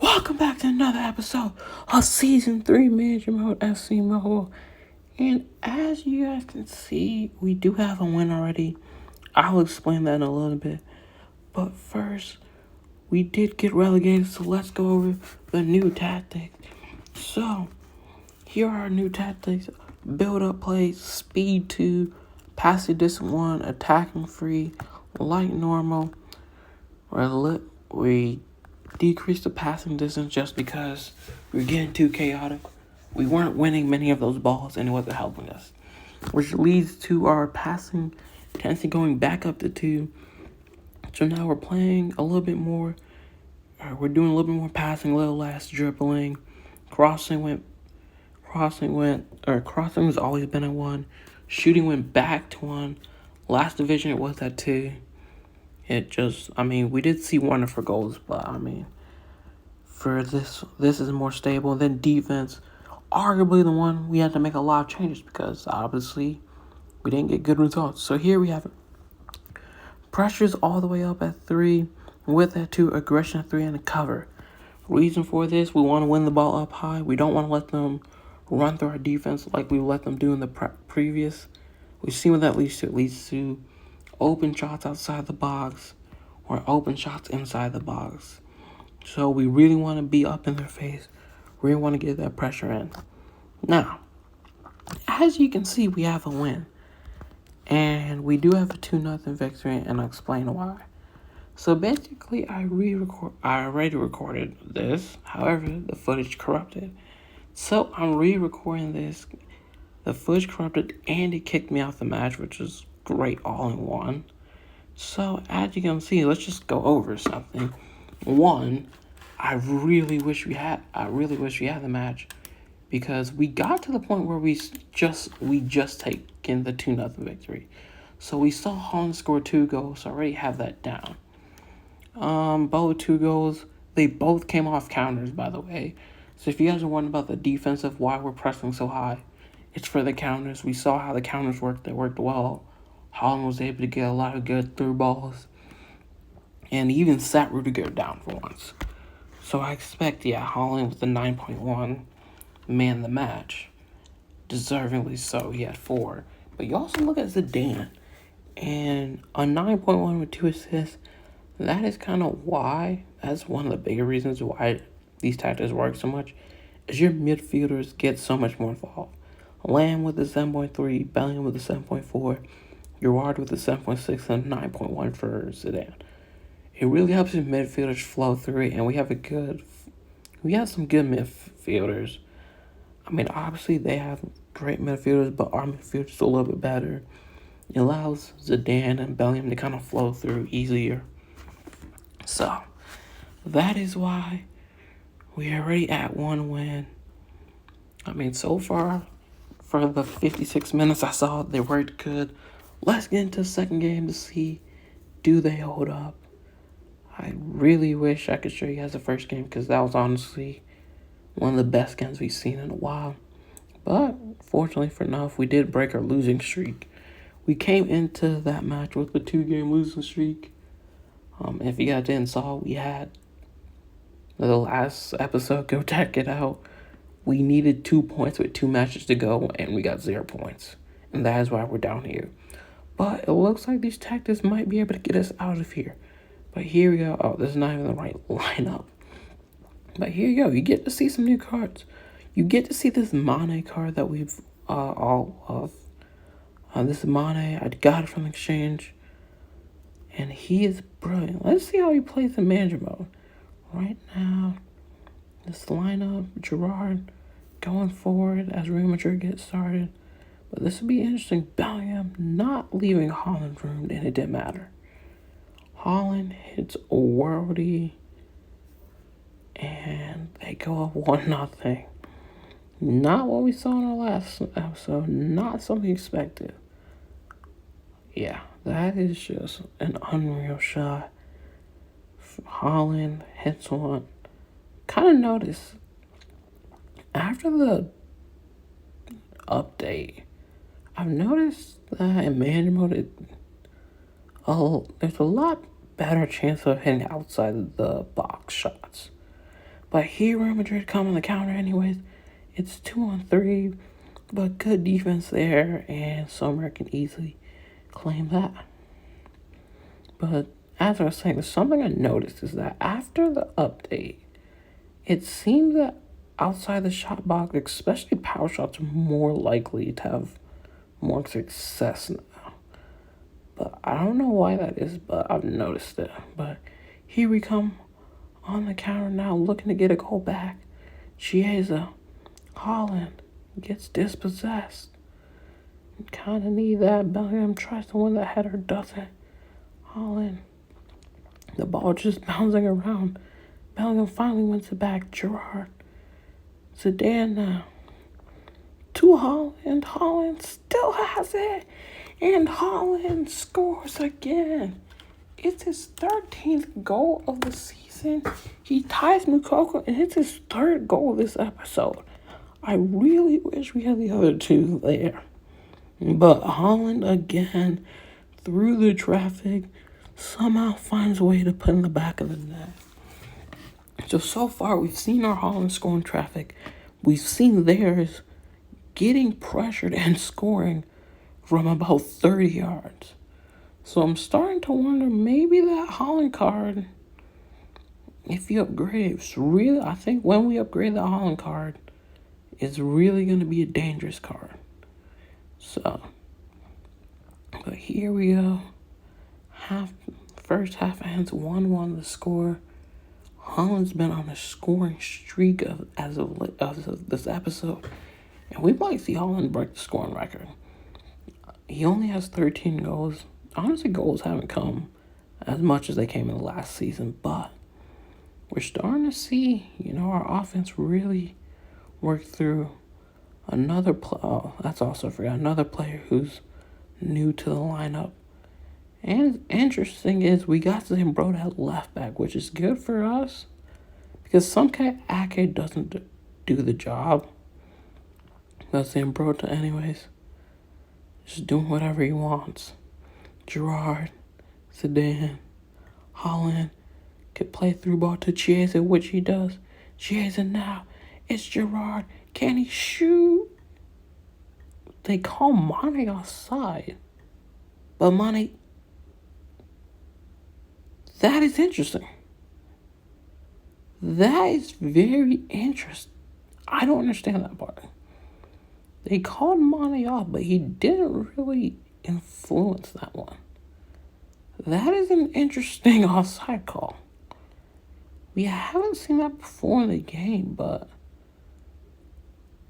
Welcome back to another episode of Season 3 Manager Mode FC Mobile. And as you guys can see, we do have a win already. I'll explain that in a little bit. But first, we did get relegated, so let's go over the new tactics. So, here are our new tactics. Build up play, speed 2, passing distance 1, attacking 3, light normal. We decreased the passing distance just because we were getting too chaotic. We weren't winning many of those balls and it wasn't helping us. Which leads to our passing intensity going back up to 2. So now we're playing a little bit more. We're doing a little bit more passing, a little less dribbling. Crossing has always been at 1. Shooting went back to 1. Last division it was at 2. We did see wonderful goals, but for this is more stable. And then defense, arguably the one we had to make a lot of changes because obviously we didn't get good results. So here we have it. Pressures all the way up at 3, width at 2, aggression at 3, and a cover. Reason for this, we want to win the ball up high. We don't want to let them run through our defense like we let them do in the previous. We've seen what that leads to. It leads to open shots outside the box or open shots inside the box. So we really want to be up in their face. We really want to get that pressure in. Now, as you can see, we have a win. And we do have a 2-0 victory, and I'll explain why. So basically, I already recorded this. However, the footage corrupted. So I'm re-recording this. The footage corrupted, and it kicked me off the match, which is great all in one. So as you can see, let's just go over something. One, I really wish we had the match because we got to the point where we just taken the 2-0 victory. So we saw Holland score 2 goals. So I already have that down. Both 2 goals. They both came off counters, by the way. So if you guys are wondering about the defense of why we're pressing so high, it's for the counters. We saw how the counters worked. They worked well. Holland was able to get a lot of good through balls. And he even sat Rudiger down for once. So I expect, Holland with the 9.1 man the match. Deservingly so. He had 4. But you also look at Zidane. And a 9.1 with 2 assists. That is kind of why. That's one of the bigger reasons why these tactics work so much. Is your midfielders get so much more involved. Lamb with the 7.3. Bellingham with the 7.4. Gerrard with the 7.6 and 9.1 for Zidane. It really helps your midfielders flow through it, and we have some good midfielders. Obviously they have great midfielders, but our midfielders are a little bit better. It allows Zidane and Bellingham to kind of flow through easier. So, that is why we are already at 1 win. So far, for the 56 minutes I saw, they worked good. Let's get into the second game to see, do they hold up? I really wish I could show you guys the first game because that was honestly one of the best games we've seen in a while. But fortunately for enough, we did break our losing streak. We came into that match with a 2-game losing streak. If you guys didn't saw, we had the last episode, go check it out. We needed 2 points with 2 matches to go, and we got 0 points. And that is why we're down here. But it looks like these tactics might be able to get us out of here. But here we go. Oh, this is not even the right lineup. But here you go. You get to see some new cards. You get to see this Mane card that we've all of. This is Mane. I got it from exchange. And he is brilliant. Let's see how he plays in manager mode. Right now, this lineup, Gerrard going forward as Real Madrid gets started. But this would be interesting. Bellingham not leaving Holland room, and it didn't matter. Holland hits a worldie, and they go up 1-0. Not what we saw in our last episode. Not something expected. Yeah, that is just an unreal shot. Holland hits one. Kind of noticed after the update, I've noticed that in manager mode, there's a lot better chance of hitting outside the box shots. But here, Real Madrid come on the counter anyways. It's 2-on-3, but good defense there, and Sommer can easily claim that. But as I was saying, something I noticed is that after the update, it seems that outside the shot box, especially power shots, are more likely to have more success now. But I don't know why that is, but I've noticed it. But here we come on the counter now, looking to get a goal back. Chiesa, Haaland gets dispossessed. Kind of need that. Bellingham tries to win the header, doesn't. Haaland, the ball just bouncing around. Bellingham finally wins it back. Gerrard, Zidane now. To Haaland. Haaland still has it. And Haaland scores again. It's his 13th goal of the season. He ties Mukoko, and it's his third goal this episode. I really wish we had the other two there. But Haaland again, through the traffic, somehow finds a way to put in the back of the net. So far, we've seen our Haaland scoring traffic. We've seen theirs getting pressured and scoring from about 30 yards. So I'm starting to wonder, maybe that Haaland card, if you upgrade, it's really, I think when we upgrade the Haaland card, it's really going to be a dangerous card. So, but here we go. First half ends 1-1 the score. Haaland's been on a scoring streak as of this episode. And we might see Haaland break the scoring record. He only has 13 goals. Honestly, goals haven't come as much as they came in the last season. But we're starting to see, our offense really work through another another player who's new to the lineup. And interesting is we got Zambroda at left back, which is good for us because Samke Ake doesn't do the job. But Zambroda, anyways, just doing whatever he wants. Gerrard, Zidane, Haaland could play through ball to Chiesa, which he does. Chiesa now, it's Gerrard. Can he shoot? They call Mane offside. But Mane, that is interesting. That is very interesting. I don't understand that part. They called Mane off, but he didn't really influence that one. That is an interesting offside call. We haven't seen that before in the game, but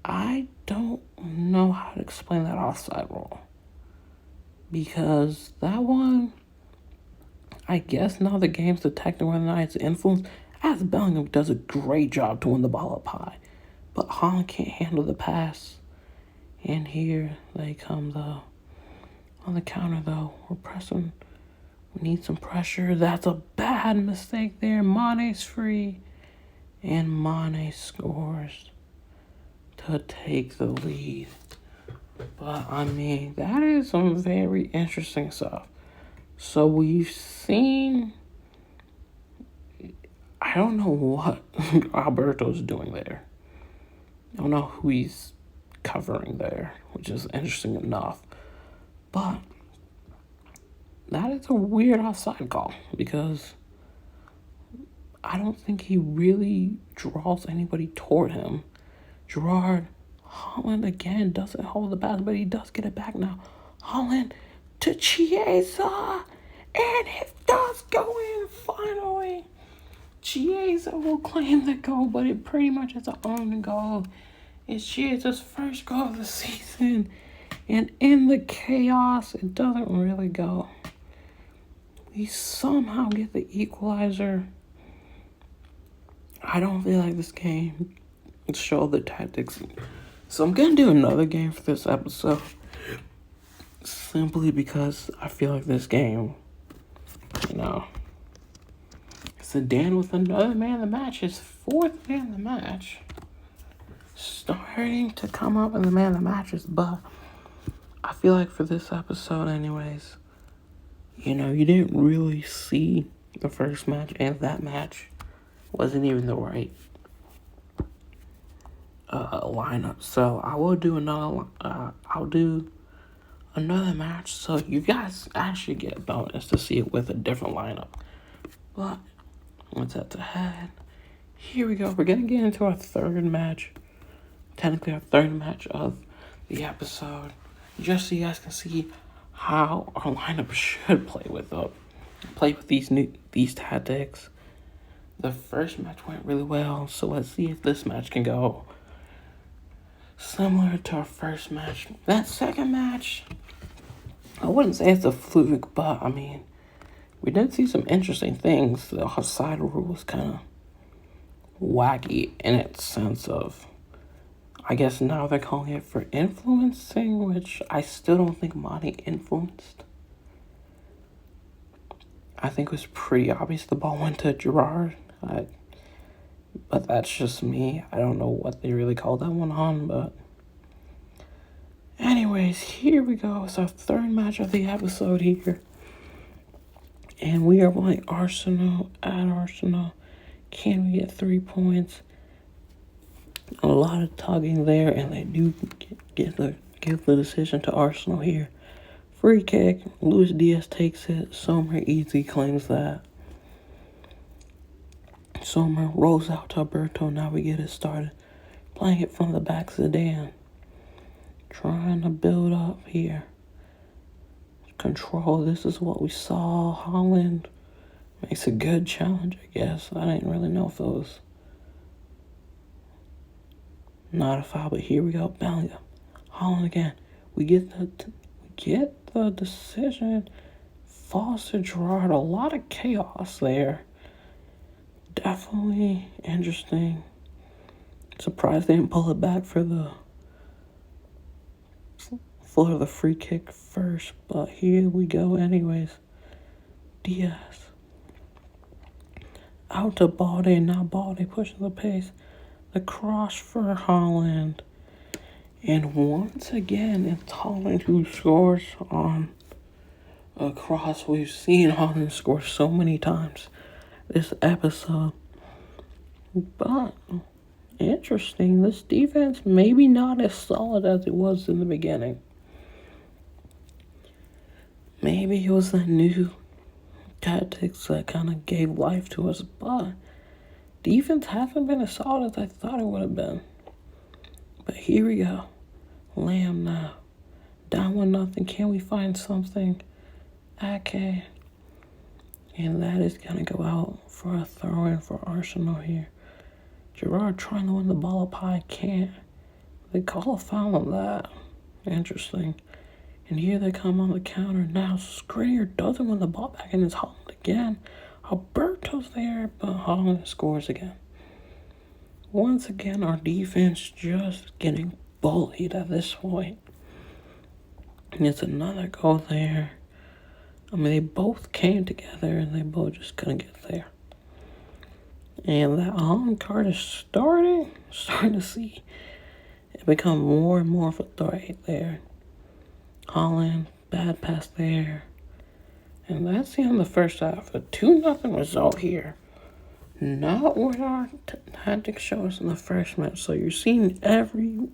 I don't know how to explain that offside rule. Because that one, I guess now the game's detecting whether or not it's influenced. As Bellingham does a great job to win the ball up high. But Haaland can't handle the pass. And here they come, though. On the counter, though, we're pressing. We need some pressure. That's a bad mistake there. Mane's free. And Mane scores to take the lead. But, that is some very interesting stuff. So we've seen... I don't know what Alberto's doing there. I don't know who he's covering there, which is interesting enough. But that is a weird offside call because I don't think he really draws anybody toward him. Gerrard, Haaland again doesn't hold the pass, but he does get it back now. Haaland to Chiesa, and it does go in finally. Chiesa will claim the goal, but it pretty much is an own goal. It's Chiesa's first goal of the season. And in the chaos, it doesn't really go. We somehow get the equalizer. I don't feel like this game showed the tactics. So I'm going to do another game for this episode. Simply because I feel like this game, Zidane with another man of the match, his fourth man of the match. Starting to come up in the man of the matches, but I feel like for this episode anyways, you didn't really see the first match, and that match wasn't even the right lineup. So I will do another. I'll do another match, so you guys actually get a bonus to see it with a different lineup. But what's that to head? Here we go. We're gonna get into our third match. Technically, our third match of the episode, just so you guys can see how our lineup should play with these tactics. The first match went really well, so let's see if this match can go similar to our first match. That second match, I wouldn't say it's a fluke, but I mean, we did see some interesting things. The side rule was kind of wacky in its sense of, I guess now they're calling it for influencing, which I still don't think Monty influenced. I think it was pretty obvious the ball went to Gerard. But that's just me. I don't know what they really called that one on, but anyways, here we go. It's our third match of the episode here. And we are playing Arsenal at Arsenal. Can we get 3 points? A lot of tugging there, and they do give the decision to Arsenal here. Free kick. Luis Diaz takes it. Sommer easy claims that. Sommer rolls out to Alberto. Now we get it started. Playing it from the back, Zidane. Trying to build up here. Control. This is what we saw. Holland makes a good challenge, I guess. I didn't really know if it was not a foul, but here we go. Bellingham. Holland again. We get the decision. Falls to Gerard. A lot of chaos there. Definitely interesting. Surprised they didn't pull it back for the free kick first, but here we go anyways. Diaz. Out to Balde. Now Balde pushing the pace. The cross for Holland. And once again, it's Holland who scores on a cross. We've seen Holland score so many times this episode. But interesting, this defense maybe not as solid as it was in the beginning. Maybe it was the new tactics that kind of gave life to us, but defense hasn't been as solid as I thought it would have been. But here we go. Lamb now. Down 1-0. Can we find something? Okay. And that is going to go out for a throw-in for Arsenal here. Gerard trying to win the ball up high. Can't. They call a foul on that. Interesting. And here they come on the counter. Now Skriniar doesn't win the ball back, and it's Holland again. Alberto's there, but Holland scores again. Once again, our defense just getting bullied at this point. And it's another goal there. I mean, they both came together, and they both just couldn't get there. And that Holland card is starting to see it become more and more of a threat there. Holland, bad pass there. And that's the end of the first half. A 2-0 result here. Not what our tactics show us in the first match. So you're seeing every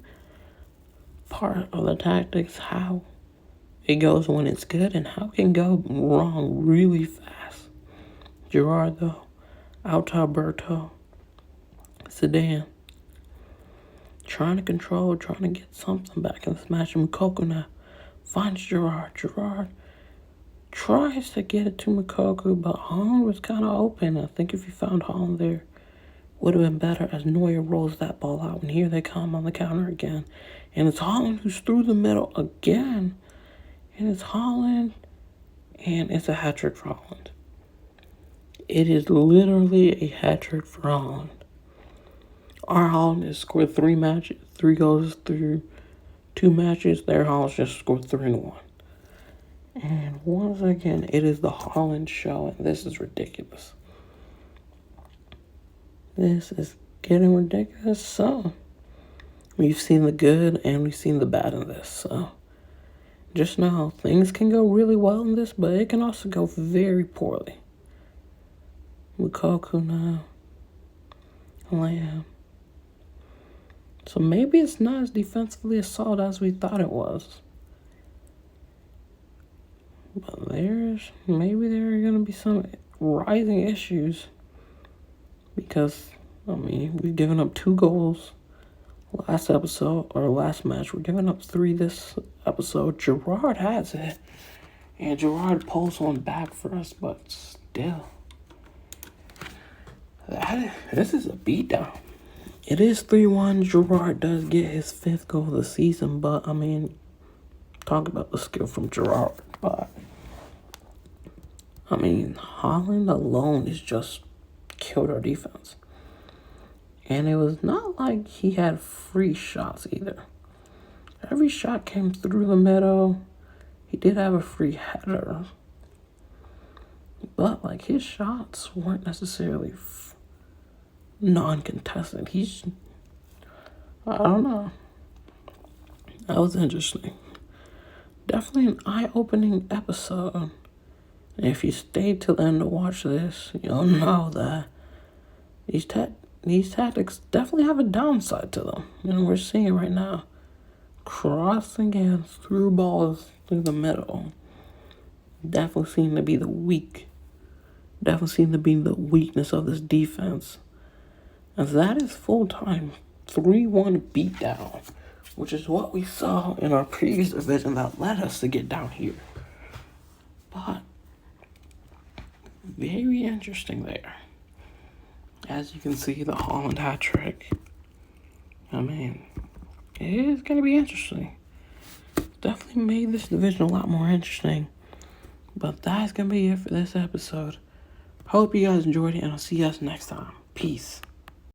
part of the tactics, how it goes when it's good and how it can go wrong really fast. Gerard, though, out to Alberto. Zidane. Trying to control, trying to get something back in this match. Mukoko now finds Gerard. Gerard tries to get it to Mukoko, but Holland was kind of open. I think if he found Holland there, would have been better as Neuer rolls that ball out. And here they come on the counter again. And it's Holland who's through the middle again. And it's Holland. And it's a hat-trick for Holland. It is literally a hat-trick for Holland. Our Holland has scored 3 goals through 2 matches. Their Holland just scored 3 in 1. And once again, it is the Holland show, and this is ridiculous. This is getting ridiculous. So, we've seen the good and we've seen the bad in this. So, just know things can go really well in this, but it can also go very poorly. Lukaku now. Lamb. So maybe it's not as defensively assault as we thought it was. But maybe there are going to be some rising issues. Because, we've given up 2 goals last episode, or last match. We're giving up 3 this episode. Gerard has it. And Gerard pulls one back for us, but still. This is a beatdown. It is 3-1. Gerard does get his 5th goal of the season, but, talk about the skill from Gerard. But, Holland alone is just killed our defense. And it was not like he had free shots either. Every shot came through the middle. He did have a free header. But, his shots weren't necessarily non-contested. I don't know. That was interesting. Definitely an eye-opening episode. And if you stayed till the end to watch this, you'll know that these tactics definitely have a downside to them. And we're seeing it right now. Crossing and through balls through the middle. Definitely seem to be the weakness of this defense. And that is full-time 3-1 beatdown, which is what we saw in our previous division that led us to get down here. But very interesting there. As you can see, the Holland hat trick. It is going to be interesting. Definitely made this division a lot more interesting. But that's going to be it for this episode. Hope you guys enjoyed it, and I'll see you guys next time. Peace.